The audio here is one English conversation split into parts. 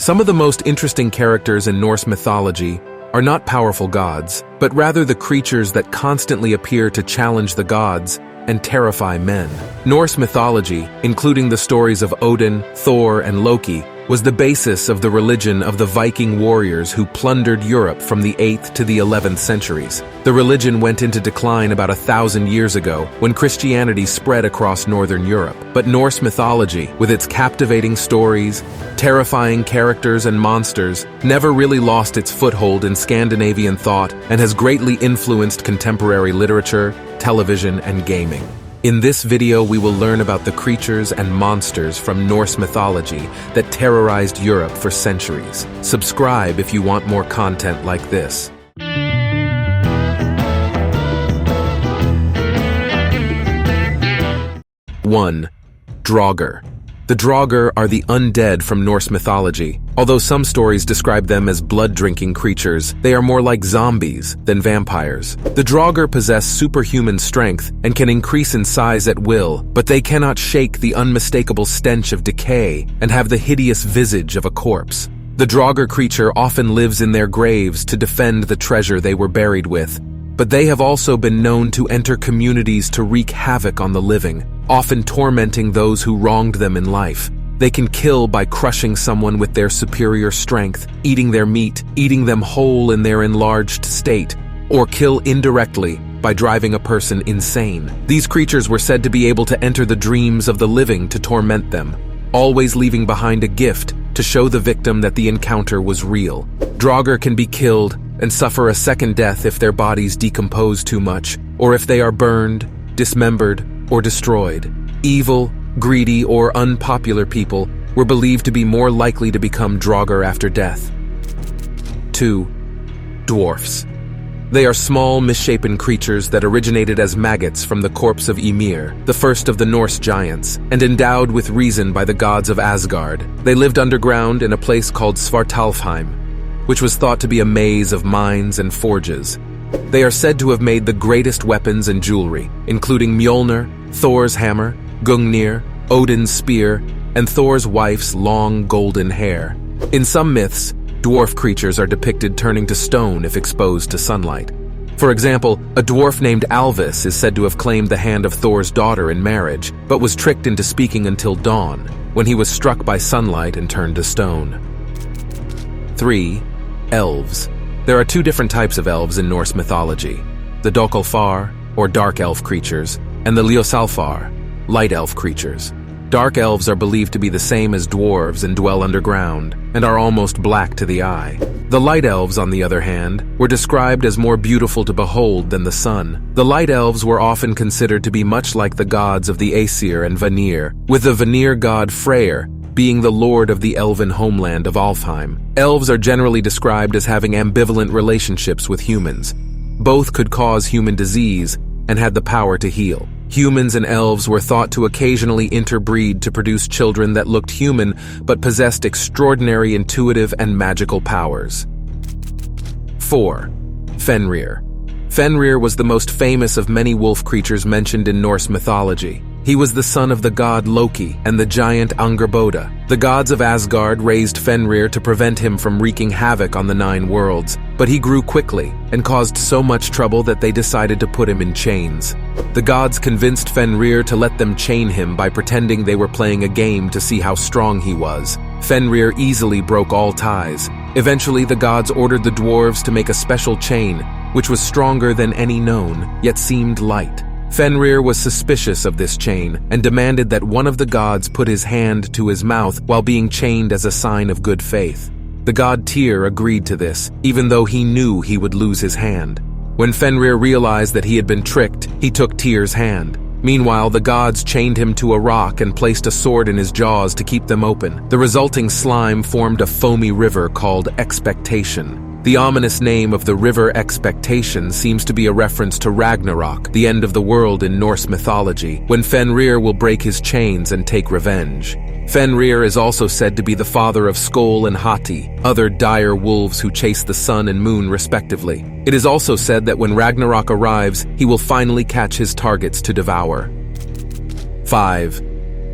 Some of the most interesting characters in Norse mythology are not powerful gods, but rather the creatures that constantly appear to challenge the gods and terrify men. Norse mythology, including the stories of Odin, Thor, and Loki, was the basis of the religion of the Viking warriors who plundered Europe from the 8th to the 11th centuries. The religion went into decline about 1,000 years ago when Christianity spread across northern Europe. But Norse mythology, with its captivating stories, terrifying characters, and monsters, never really lost its foothold in Scandinavian thought and has greatly influenced contemporary literature, television, and gaming. In this video, we will learn about the creatures and monsters from Norse mythology that terrorized Europe for centuries. Subscribe if you want more content like this. 1. Draugr. The Draugr are the undead from Norse mythology. Although some stories describe them as blood-drinking creatures, they are more like zombies than vampires. The Draugr possess superhuman strength and can increase in size at will, but they cannot shake the unmistakable stench of decay and have the hideous visage of a corpse. The Draugr creature often lives in their graves to defend the treasure they were buried with, but they have also been known to enter communities to wreak havoc on the living, often tormenting those who wronged them in life. They can kill by crushing someone with their superior strength, eating their meat, eating them whole in their enlarged state, or kill indirectly by driving a person insane. These creatures were said to be able to enter the dreams of the living to torment them, always leaving behind a gift to show the victim that the encounter was real. Draugr can be killed and suffer a second death if their bodies decompose too much, or if they are burned, dismembered, or destroyed. Evil, greedy, or unpopular people were believed to be more likely to become Draugr after death. 2. Dwarfs. They are small, misshapen creatures that originated as maggots from the corpse of Ymir, the first of the Norse giants, and endowed with reason by the gods of Asgard. They lived underground in a place called Svartalheim, which was thought to be a maze of mines and forges. They are said to have made the greatest weapons and jewelry, including Mjolnir, Thor's hammer, Gungnir, Odin's spear, and Thor's wife's long golden hair. In some myths, dwarf creatures are depicted turning to stone if exposed to sunlight. For example, a dwarf named Alvis is said to have claimed the hand of Thor's daughter in marriage, but was tricked into speaking until dawn, when he was struck by sunlight and turned to stone. 3. Elves. There are two different types of elves in Norse mythology: the Dökkvalfar, or dark elf creatures, and the Ljósalfar, light elf creatures. Dark elves are believed to be the same as dwarves and dwell underground, and are almost black to the eye. The light elves, on the other hand, were described as more beautiful to behold than the sun. The light elves were often considered to be much like the gods of the Aesir and Vanir, with the Vanir god Freyr being the lord of the elven homeland of Alfheim. Elves are generally described as having ambivalent relationships with humans. Both could cause human disease and had the power to heal. Humans and elves were thought to occasionally interbreed to produce children that looked human but possessed extraordinary intuitive and magical powers. 4. Fenrir. Fenrir was the most famous of many wolf creatures mentioned in Norse mythology. He was the son of the god Loki and the giant Angrboda. The gods of Asgard raised Fenrir to prevent him from wreaking havoc on the 9 worlds, but he grew quickly and caused so much trouble that they decided to put him in chains. The gods convinced Fenrir to let them chain him by pretending they were playing a game to see how strong he was. Fenrir easily broke all ties. Eventually, the gods ordered the dwarves to make a special chain, which was stronger than any known, yet seemed light. Fenrir was suspicious of this chain and demanded that one of the gods put his hand to his mouth while being chained as a sign of good faith. The god Tyr agreed to this, even though he knew he would lose his hand. When Fenrir realized that he had been tricked, he took Tyr's hand. Meanwhile, the gods chained him to a rock and placed a sword in his jaws to keep them open. The resulting slime formed a foamy river called Expectation. The ominous name of the river Expectation seems to be a reference to Ragnarok, the end of the world in Norse mythology, when Fenrir will break his chains and take revenge. Fenrir is also said to be the father of Skoll and Hati, other dire wolves who chase the sun and moon respectively. It is also said that when Ragnarok arrives, he will finally catch his targets to devour. 5.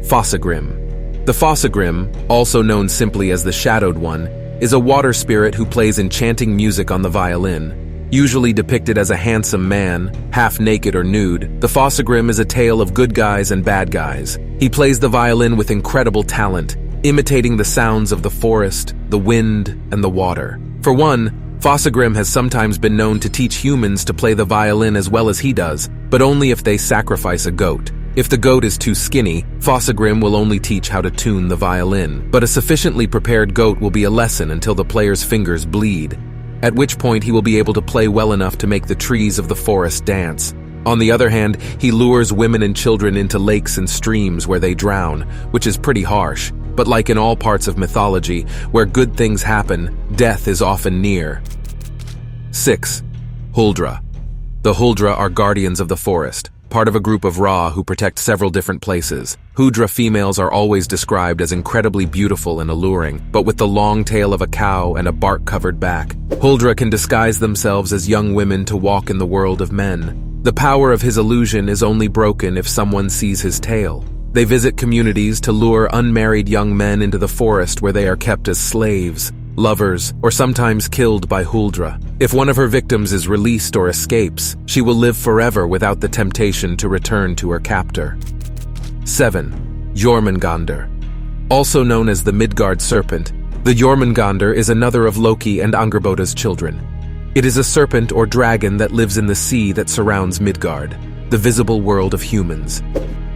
Fossa Grim. The Fossa Grim, also known simply as the Shadowed One, is a water spirit who plays enchanting music on the violin. Usually depicted as a handsome man, half naked or nude, the Fossa Grim is a tale of good guys and bad guys. He plays the violin with incredible talent, imitating the sounds of the forest, the wind, and the water. For one, Fossa Grim has sometimes been known to teach humans to play the violin as well as he does, but only if they sacrifice a goat. If the goat is too skinny, Fossa Grim will only teach how to tune the violin, but a sufficiently prepared goat will be a lesson until the player's fingers bleed, at which point he will be able to play well enough to make the trees of the forest dance. On the other hand, he lures women and children into lakes and streams where they drown, which is pretty harsh. But like in all parts of mythology, where good things happen, death is often near. 6. Huldra. The Huldra are guardians of the forest, part of a group of Ra who protect several different places. Huldra females are always described as incredibly beautiful and alluring, but with the long tail of a cow and a bark-covered back. Huldra can disguise themselves as young women to walk in the world of men. The power of his illusion is only broken if someone sees his tail. They visit communities to lure unmarried young men into the forest where they are kept as slaves, lovers, or sometimes killed by Huldra. If one of her victims is released or escapes, she will live forever without the temptation to return to her captor. 7. Jormungandr. Also known as the Midgard serpent, the Jormungandr is another of Loki and Angrboda's children. It is a serpent or dragon that lives in the sea that surrounds Midgard, the visible world of humans.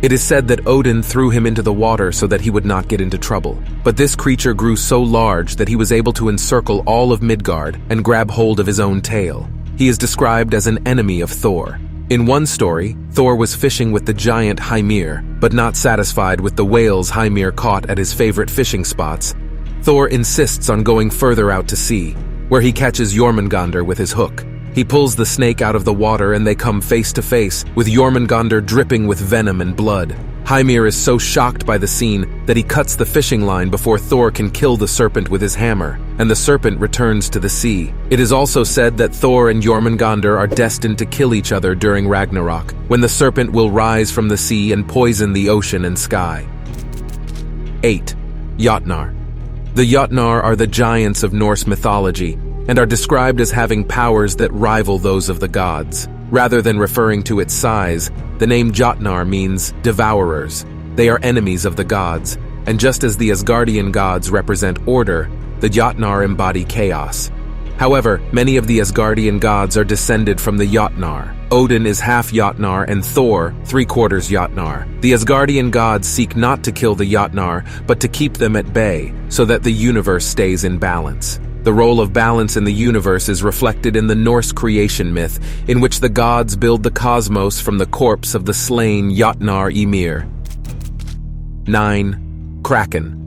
It is said that Odin threw him into the water so that he would not get into trouble. But this creature grew so large that he was able to encircle all of Midgard and grab hold of his own tail. He is described as an enemy of Thor. In one story, Thor was fishing with the giant Hymir, but not satisfied with the whales Hymir caught at his favorite fishing spots. Thor insists on going further out to sea, where he catches Jörmungandr with his hook. He pulls the snake out of the water and they come face to face, with Jörmungandr dripping with venom and blood. Hymir is so shocked by the scene that he cuts the fishing line before Thor can kill the serpent with his hammer, and the serpent returns to the sea. It is also said that Thor and Jörmungandr are destined to kill each other during Ragnarok, when the serpent will rise from the sea and poison the ocean and sky. 8. Jatnar. The Jatnar are the giants of Norse mythology, and are described as having powers that rival those of the gods. Rather than referring to its size, the name Jatnar means devourers. They are enemies of the gods, and just as the Asgardian gods represent order, the Jatnar embody chaos. However, many of the Asgardian gods are descended from the Jatnar. Odin is half Jatnar and Thor, 3/4 Jatnar. The Asgardian gods seek not to kill the Jatnar, but to keep them at bay, so that the universe stays in balance. The role of balance in the universe is reflected in the Norse creation myth, in which the gods build the cosmos from the corpse of the slain Jatnar Ymir. 9. Kraken.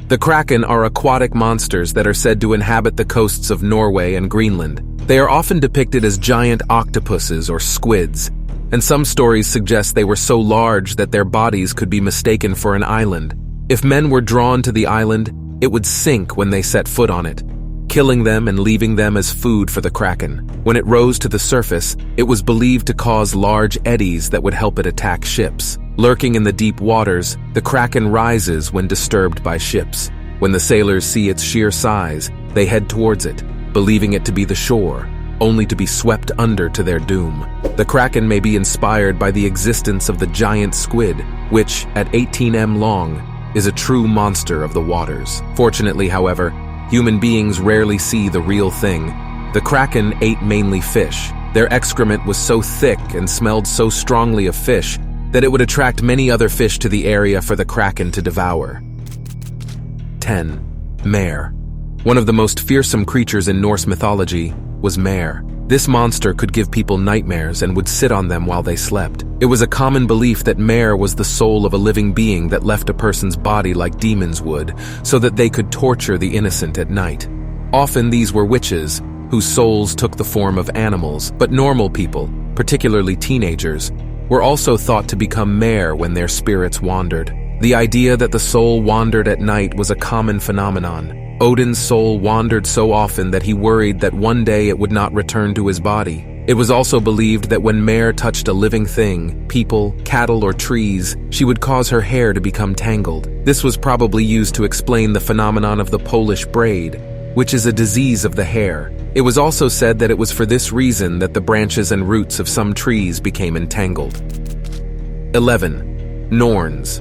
The Kraken are aquatic monsters that are said to inhabit the coasts of Norway and Greenland. They are often depicted as giant octopuses or squids, and some stories suggest they were so large that their bodies could be mistaken for an island. If men were drawn to the island, it would sink when they set foot on it, killing them and leaving them as food for the Kraken. When it rose to the surface, it was believed to cause large eddies that would help it attack ships. Lurking in the deep waters, the Kraken rises when disturbed by ships. When the sailors see its sheer size, they head towards it, believing it to be the shore, only to be swept under to their doom. The Kraken may be inspired by the existence of the giant squid, which, at 18 long, is a true monster of the waters. Fortunately, however, human beings rarely see the real thing. The Kraken ate mainly fish. Their excrement was so thick and smelled so strongly of fish that it would attract many other fish to the area for the Kraken to devour. 10. Mare. One of the most fearsome creatures in Norse mythology was Mare. This monster could give people nightmares and would sit on them while they slept. It was a common belief that Mare was the soul of a living being that left a person's body like demons would, so that they could torture the innocent at night. Often these were witches, whose souls took the form of animals, but normal people, particularly teenagers, were also thought to become Mare when their spirits wandered. The idea that the soul wandered at night was a common phenomenon. Odin's soul wandered so often that he worried that one day it would not return to his body. It was also believed that when Mare touched a living thing, people, cattle, or trees, she would cause her hair to become tangled. This was probably used to explain the phenomenon of the Polish braid, which is a disease of the hair. It was also said that it was for this reason that the branches and roots of some trees became entangled. 11. Norns.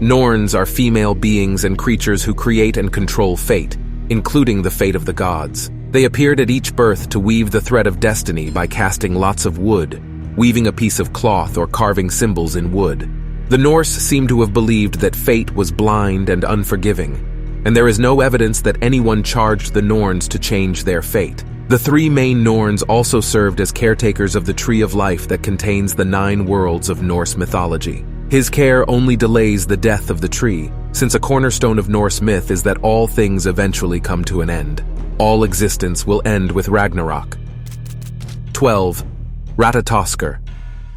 Norns are female beings and creatures who create and control fate, including the fate of the gods. They appeared at each birth to weave the thread of destiny by casting lots of wood, weaving a piece of cloth, or carving symbols in wood. The Norse seem to have believed that fate was blind and unforgiving, and there is no evidence that anyone charged the Norns to change their fate. The three main Norns also served as caretakers of the Tree of Life that contains the 9 worlds of Norse mythology. His care only delays the death of the tree, since a cornerstone of Norse myth is that all things eventually come to an end. All existence will end with Ragnarok. 12. Ratatoskr.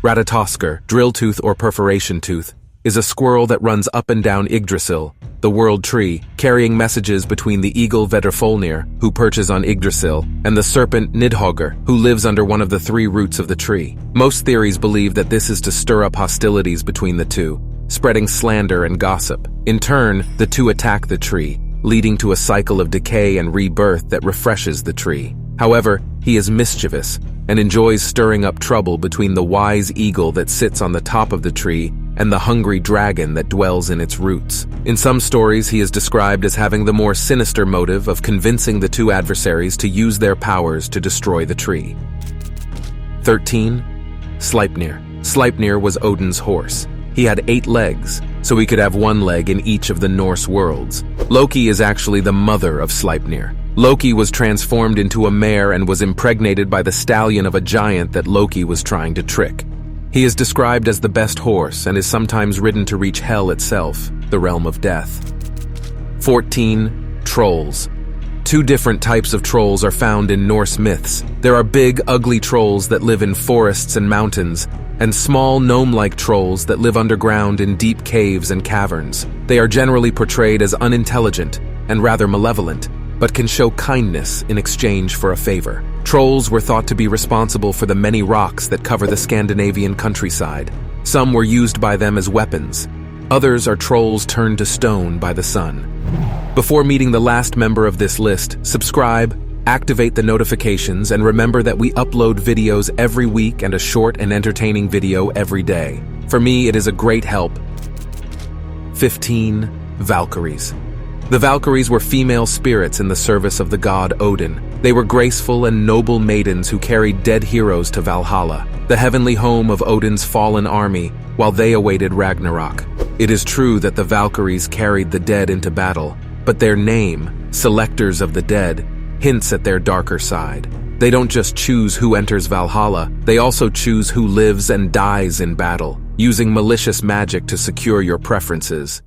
Ratatoskr, drill tooth or perforation tooth, is a squirrel that runs up and down Yggdrasil, the world tree, carrying messages between the eagle Fenrir, who perches on Yggdrasil, and the serpent Draugr, who lives under one of the 3 roots of the tree. Most theories believe that this is to stir up hostilities between the two, spreading slander and gossip. In turn, the two attack the tree, leading to a cycle of decay and rebirth that refreshes the tree. However, he is mischievous and enjoys stirring up trouble between the wise eagle that sits on the top of the tree and the hungry dragon that dwells in its roots. In some stories, he is described as having the more sinister motive of convincing the two adversaries to use their powers to destroy the tree. 13. Sleipnir. Sleipnir was Odin's horse. He had 8 legs, so he could have 1 leg in each of the Norse worlds. Loki is actually the mother of Sleipnir. Loki was transformed into a mare and was impregnated by the stallion of a giant that Loki was trying to trick. He is described as the best horse and is sometimes ridden to reach Hell itself, the realm of death. 14. Trolls. 2 different types of trolls are found in Norse myths. There are big, ugly trolls that live in forests and mountains, and small, gnome-like trolls that live underground in deep caves and caverns. They are generally portrayed as unintelligent and rather malevolent, but can show kindness in exchange for a favor. Trolls were thought to be responsible for the many rocks that cover the Scandinavian countryside. Some were used by them as weapons. Others are trolls turned to stone by the sun. Before meeting the last member of this list, subscribe, activate the notifications, and remember that we upload videos every week and a short and entertaining video every day. For me, it is a great help. 15. Valkyries. The Valkyries were female spirits in the service of the god Odin. They were graceful and noble maidens who carried dead heroes to Valhalla, the heavenly home of Odin's fallen army, while they awaited Ragnarok. It is true that the Valkyries carried the dead into battle, but their name, Selectors of the Dead, hints at their darker side. They don't just choose who enters Valhalla, they also choose who lives and dies in battle, using malicious magic to secure your preferences.